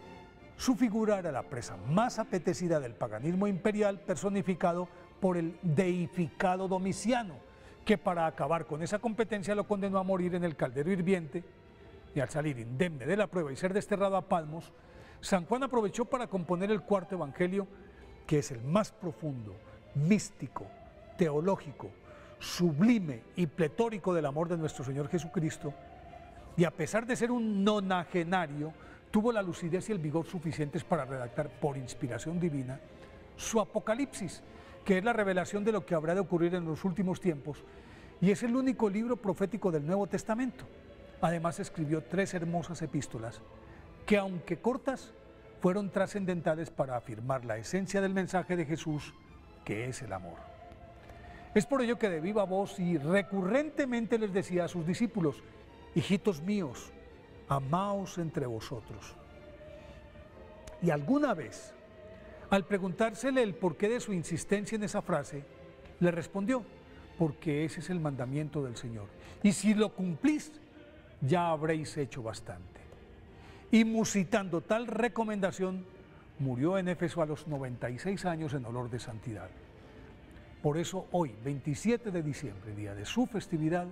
su figura era la presa más apetecida del paganismo imperial personificado por el deificado Domiciano, que para acabar con esa competencia lo condenó a morir en el caldero hirviente, y al salir indemne de la prueba y ser desterrado a Patmos, San Juan aprovechó para componer el cuarto evangelio, que es el más profundo, místico, teológico, sublime y pletórico del amor de nuestro Señor Jesucristo, y a pesar de ser un nonagenario, tuvo la lucidez y el vigor suficientes para redactar por inspiración divina su Apocalipsis, que es la revelación de lo que habrá de ocurrir en los últimos tiempos, y es el único libro profético del Nuevo Testamento. Además escribió 3 hermosas epístolas, que aunque cortas, fueron trascendentales para afirmar la esencia del mensaje de Jesús, que es el amor. Es por ello que de viva voz y recurrentemente les decía a sus discípulos: hijitos míos, amaos entre vosotros. Y alguna vez, al preguntársele el porqué de su insistencia en esa frase, le respondió: porque ese es el mandamiento del Señor, y si lo cumplís, ya habréis hecho bastante. Y musitando tal recomendación, murió en Éfeso a los 96 años en olor de santidad. Por eso hoy, 27 de diciembre, día de su festividad,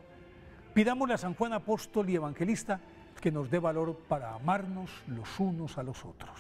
pidámosle a San Juan Apóstol y Evangelista que nos dé valor para amarnos los unos a los otros.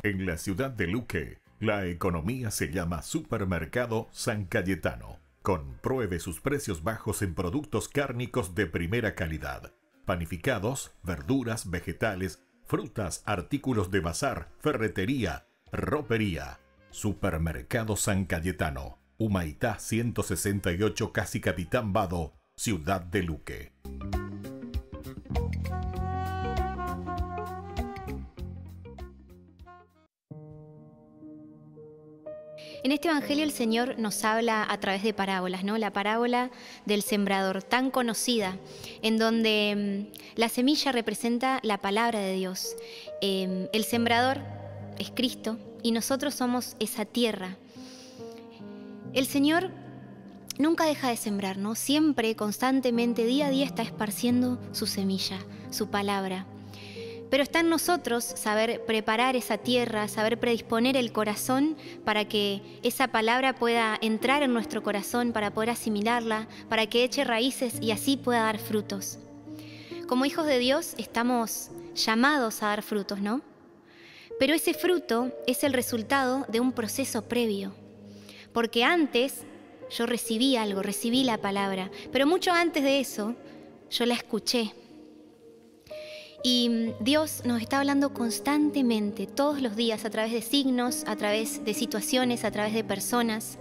En la ciudad de Luque, la economía se llama Supermercado San Cayetano. Compruebe sus precios bajos en productos cárnicos de primera calidad. Panificados, verduras, vegetales, frutas, artículos de bazar, ferretería, ropería. Supermercado San Cayetano. Humaitá 168, casi Capitán Vado, ciudad de Luque. En este evangelio el Señor nos habla a través de parábolas, ¿no? La parábola del sembrador, tan conocida, en donde la semilla representa la palabra de Dios. El sembrador es Cristo y nosotros somos esa tierra. El Señor nunca deja de sembrar, ¿no? Siempre, constantemente, día a día está esparciendo su semilla, su palabra. Pero está en nosotros saber preparar esa tierra, saber predisponer el corazón para que esa palabra pueda entrar en nuestro corazón, para poder asimilarla, para que eche raíces y así pueda dar frutos. Como hijos de Dios estamos llamados a dar frutos, ¿no? Pero ese fruto es el resultado de un proceso previo. Porque antes yo recibí algo, recibí la palabra. Pero mucho antes de eso, yo la escuché. Y Dios nos está hablando constantemente, todos los días, a través de signos, a través de situaciones, a través de personas.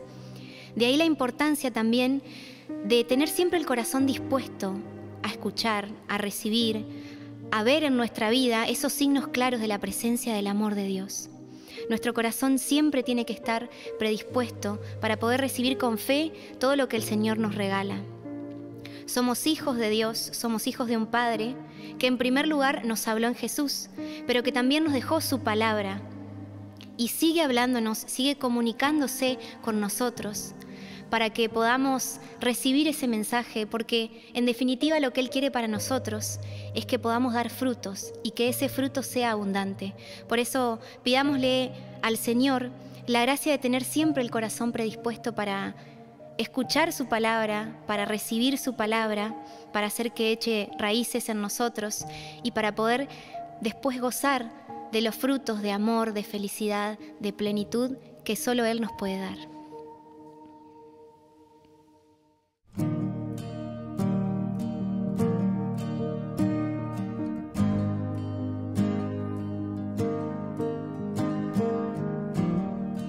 De ahí la importancia también de tener siempre el corazón dispuesto a escuchar, a recibir, a ver en nuestra vida esos signos claros de la presencia del amor de Dios. Nuestro corazón siempre tiene que estar predispuesto para poder recibir con fe todo lo que el Señor nos regala. Somos hijos de Dios, somos hijos de un Padre que en primer lugar nos habló en Jesús, pero que también nos dejó su palabra y sigue hablándonos, sigue comunicándose con nosotros para que podamos recibir ese mensaje, porque en definitiva lo que Él quiere para nosotros es que podamos dar frutos y que ese fruto sea abundante. Por eso pidámosle al Señor la gracia de tener siempre el corazón predispuesto para escuchar su palabra, para recibir su palabra, para hacer que eche raíces en nosotros y para poder después gozar de los frutos de amor, de felicidad, de plenitud que solo Él nos puede dar.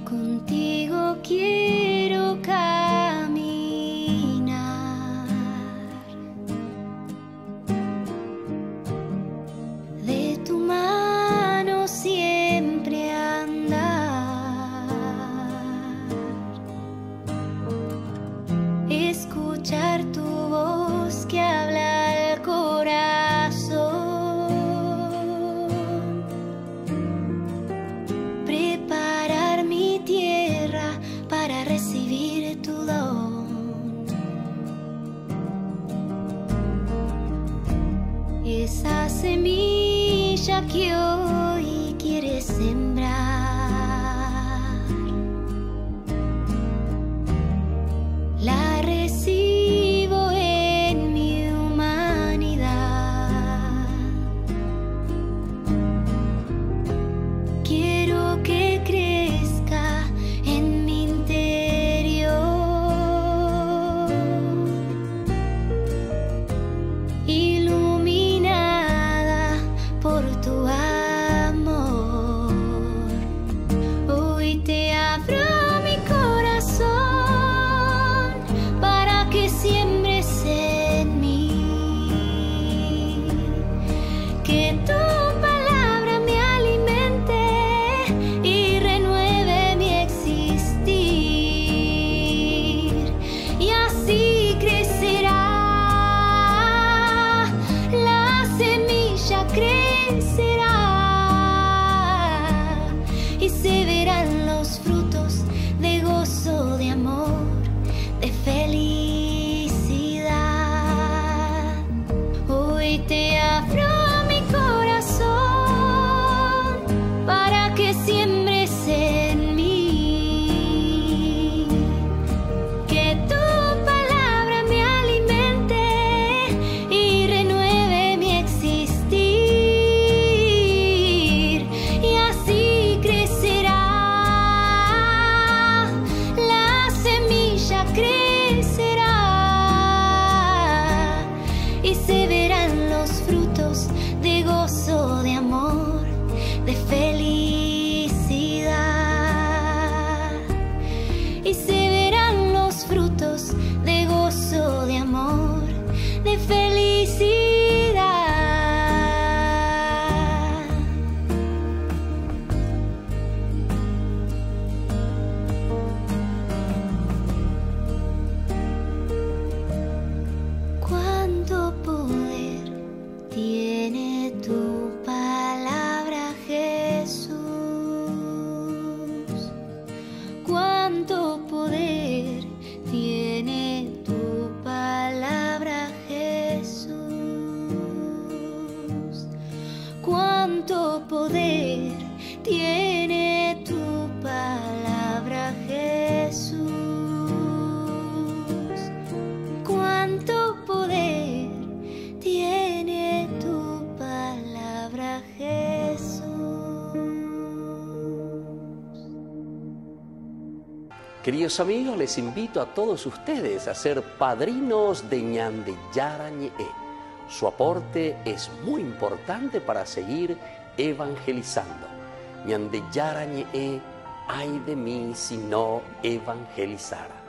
Contigo quiero caminar, de tu mano siempre andar, escuchar tu voz que habla al corazón. Para recibir tu don, esa semilla que hoy quieres sembrar, la recibo en mi humanidad. Quiero que crezca en mi iluminada por tu amor. Hoy te abro mi corazón para que siembres en mí, que tu palabra me alimente y renueve mi existir, y así crecerá. Crecerá y se verán los frutos de gozo, de amor, de felicidad. Hoy te abro mi corazón para que siembres en mí, que tu palabra me alimente y renueve mi existir. Crecerá y se verán los frutos de gozo, de amor, de felicidad. Y se verán los frutos de gozo, de amor, de felicidad. Cuánto poder tiene tu palabra, Jesús. Cuánto poder tiene tu palabra, Jesús. Cuánto poder tiene tu palabra, Jesús. Cuánto poder tiene tu palabra, Jesús. Queridos amigos, les invito a todos ustedes a ser padrinos de Ñandeyara Ñe'e. Su aporte es muy importante para seguir evangelizando. Ñandeyara Ñe'e, ay de mí si no evangelizara.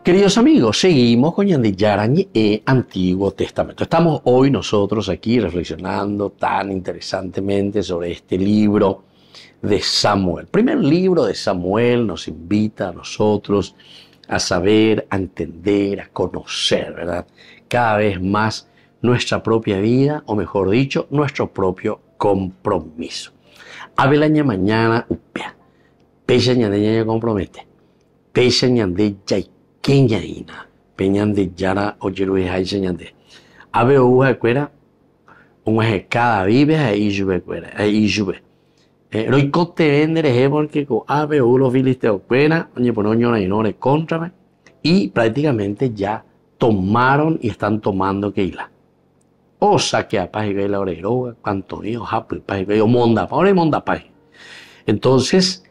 Queridos amigos, seguimos con Ñandeyara Ñe'e, Antiguo Testamento. Estamos hoy nosotros aquí reflexionando tan interesantemente sobre este libro de Samuel. El primer libro de Samuel nos invita a nosotros a saber, a entender, a conocer, ¿verdad? Cada vez más nuestra propia vida, o mejor dicho, nuestro propio compromiso. Abelaña mañana, upea. Pecha Ñandeyara compromete. Pecha Ñandeyara Keñaina, Peñandeyara oyeruhe haiseñande. Abe uja cuera, un cada vive ahí lluvia cuera, ahí lluvia. Roicote vende porque con abe ulo filisteo cuera, oye por oño y no le contra, y prácticamente ya tomaron y están tomando Keila. O saque a paz y ve la oreroga, cuanto hijo, hapu, paz y ve, monda, ahora monda paz. Entonces,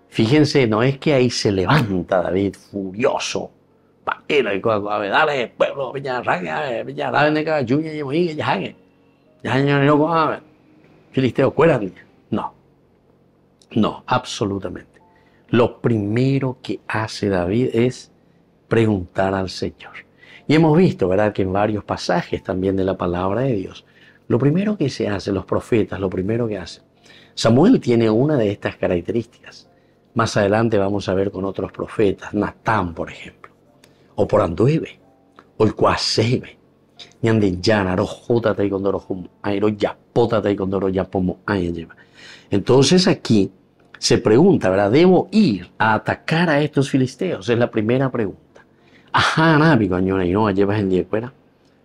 fíjense, no es que ahí se levanta David furioso. Paquera y dale, pueblo, filisteo, cuérdate. No, absolutamente. Lo primero que hace David es preguntar al Señor. Y hemos visto, ¿verdad?, que en varios pasajes también de la palabra de Dios, lo primero que se hace, los profetas, lo primero que hacen. Samuel tiene una de estas características. Más adelante vamos a ver con otros profetas, Natán, por ejemplo. O por anduive, o el cuasebe, Ñandeyara, rojota taikondoro, airo yapota taikondoro yapomo ayeva. Entonces aquí se pregunta, ¿verdad? ¿Debo ir a atacar a estos filisteos? Es la primera pregunta. Ajá, nábico, añora, y no llevas en diecuera.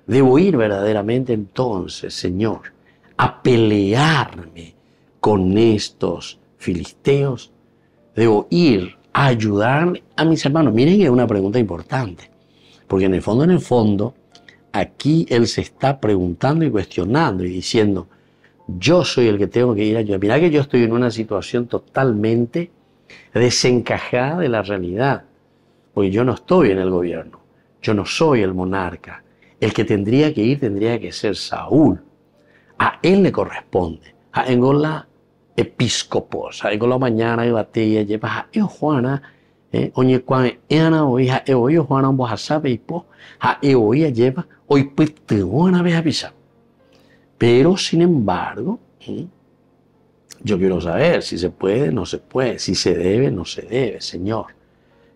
¿Debo ir verdaderamente entonces, Señor, a pelearme con estos filisteos? ¿Debo ir a ayudar a mis hermanos? Miren que es una pregunta importante, porque en el fondo, aquí él se está preguntando y cuestionando y diciendo, yo soy el que tengo que ir a ayudar. Mirá que yo estoy en una situación totalmente desencajada de la realidad, porque yo no estoy en el gobierno, yo no soy el monarca. El que tendría que ir tendría que ser Saúl. A él le corresponde. A Engola episcopos, a Engola mañana y batalla lleva a Juana, oye cuando era hoy a Juana un bojasabe y po a hoy lleva hoy pite una vez a pisar. Pero sin embargo, yo quiero saber si se puede, no se puede, si se debe, no se debe. Señor,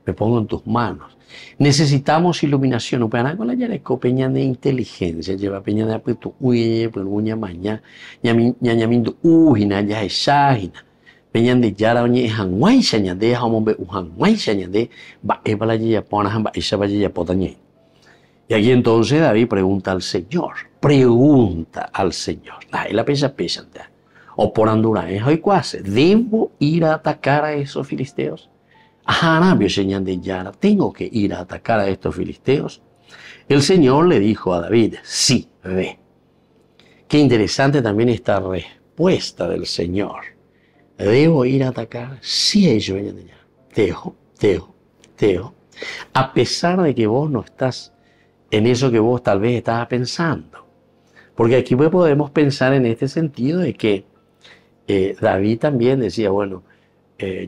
me pongo en tus manos. Necesitamos iluminación. Upana con la yareco peña de inteligencia, lleva peña de apuesto, uye, pues uña maña, ñañamindo, ujina, ya esagina. Peña de yara, oñe, hanguay, señade, hamombe, uhanguay, señade, va, ebala, ya pona, va, esa vaya, ya potañe. Y aquí entonces David pregunta al Señor. Y la pesa, o por Andurán, hoy cuase, ¿debo ir a atacar a esos filisteos? Tengo que ir a atacar a estos filisteos. El Señor le dijo a David, sí, ve. Qué interesante también esta respuesta del Señor. ¿Debo ir a atacar? Sí, ellos Teo. A pesar de que vos no estás en eso que vos tal vez estabas pensando. Porque aquí podemos pensar en este sentido de que David también decía, bueno,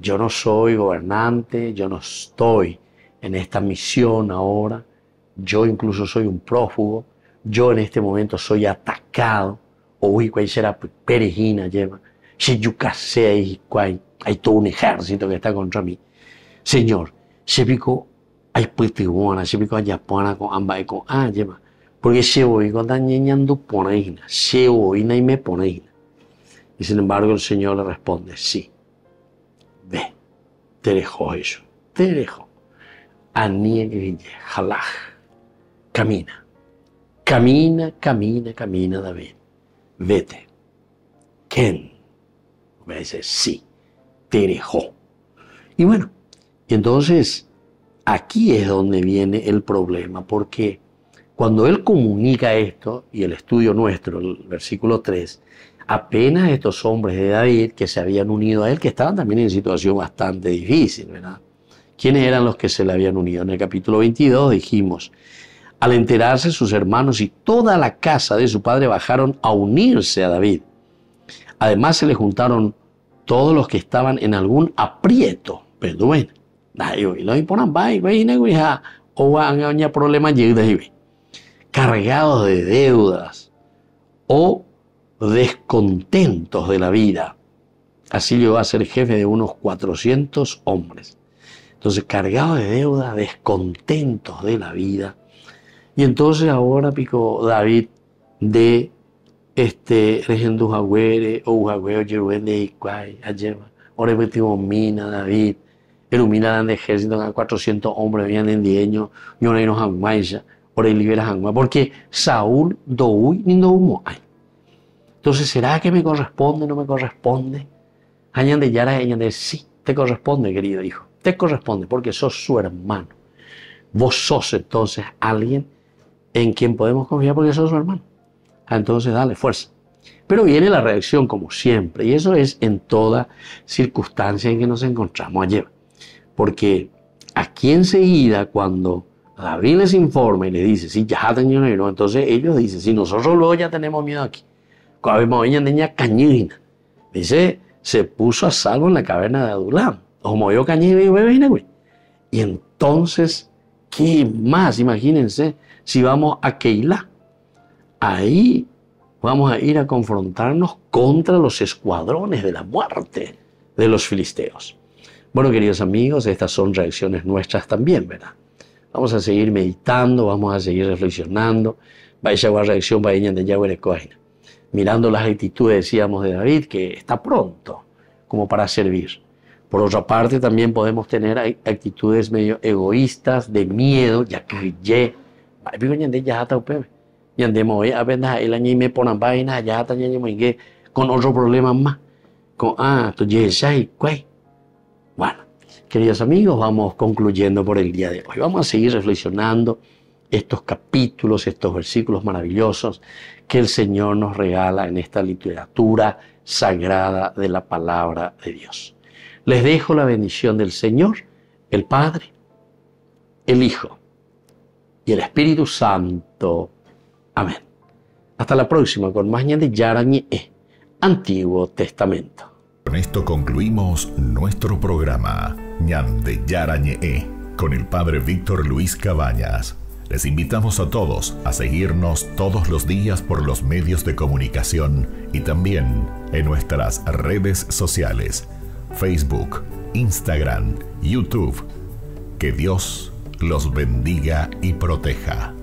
yo no soy gobernante, yo no estoy en esta misión ahora, yo incluso soy un prófugo, yo en este momento soy atacado, o cuál será perejina lleva, si yo casé hay todo un ejército que está contra mí. Señor, se pico hay puitiguana, se pico hay yapona con amba con lleva, Porque Shevoy tan ñeñando poneina, Shevoina y me poneina. Y sin embargo el Señor le responde, sí, ve, te dejó eso, te dejó. Aniegue, jalaj, camina, camina, camina, camina, David, vete. ¿Quién? Me dice, sí, te dejó. Y bueno, entonces aquí es donde viene el problema, porque cuando él comunica esto, y el estudio nuestro, el versículo 3, apenas estos hombres de David que se habían unido a él, que estaban también en situación bastante difícil, ¿verdad? ¿Quiénes eran los que se le habían unido? En el capítulo 22 dijimos, al enterarse sus hermanos y toda la casa de su padre bajaron a unirse a David. Además se le juntaron todos los que estaban en algún aprieto, pero bueno, cargados de deudas o descontentos de la vida. Así llegó a ser jefe de unos 400 hombres. Entonces, cargados de deudas, descontentos de la vida. Y entonces ahora pico David de Regendu Jagüere o Jagüero Yeruen de Iquay, Ayeva, ahora metimos mina David, ilumina de ejército a 400 hombres, venían en dieño, yo no hay no Jangmaisha, ahora libera Jangma, porque Saúl doui ni no humo hay. Entonces, ¿será que me corresponde o no me corresponde? Hayan de Yara, hayan de sí, te corresponde, querido hijo, te corresponde, porque sos su hermano. Vos sos entonces alguien en quien podemos confiar porque sos su hermano. Entonces, dale fuerza. Pero viene la reacción como siempre, y eso es en toda circunstancia en que nos encontramos ayer. Porque aquí enseguida, cuando David les informa y les dice, sí, ya tengo miedo, entonces ellos dicen, si nosotros luego ya tenemos miedo aquí. Cuando ella tenía cañina, dice, se puso a salvo en la caverna de Adulam. Como yo cañina y bebé, y entonces, ¿qué más? Imagínense, si vamos a Keilah, ahí vamos a ir a confrontarnos contra los escuadrones de la muerte de los filisteos. Bueno, queridos amigos, estas son reacciones nuestras también, ¿verdad? Vamos a seguir meditando, vamos a seguir reflexionando. Vaya a reacción, vaya de Yahweh Coaina. Mirando las actitudes, decíamos, de David, que está pronto como para servir. Por otra parte, también podemos tener actitudes medio egoístas, de miedo, ya que y andemos apenas el año y me ponen vainas, ya con otro problema más. Bueno, queridos amigos, vamos concluyendo por el día de hoy. Vamos a seguir reflexionando estos capítulos, estos versículos maravillosos que el Señor nos regala en esta literatura sagrada de la palabra de Dios. Les dejo la bendición del Señor, el Padre, el Hijo y el Espíritu Santo. Amén. Hasta la próxima con más Ñande Yara Ñe'e, Antiguo Testamento. Con esto concluimos nuestro programa Ñande Yara Ñe'e con el Padre Víctor Luis Cabañas. Les invitamos a todos a seguirnos todos los días por los medios de comunicación y también en nuestras redes sociales, Facebook, Instagram, YouTube. Que Dios los bendiga y proteja.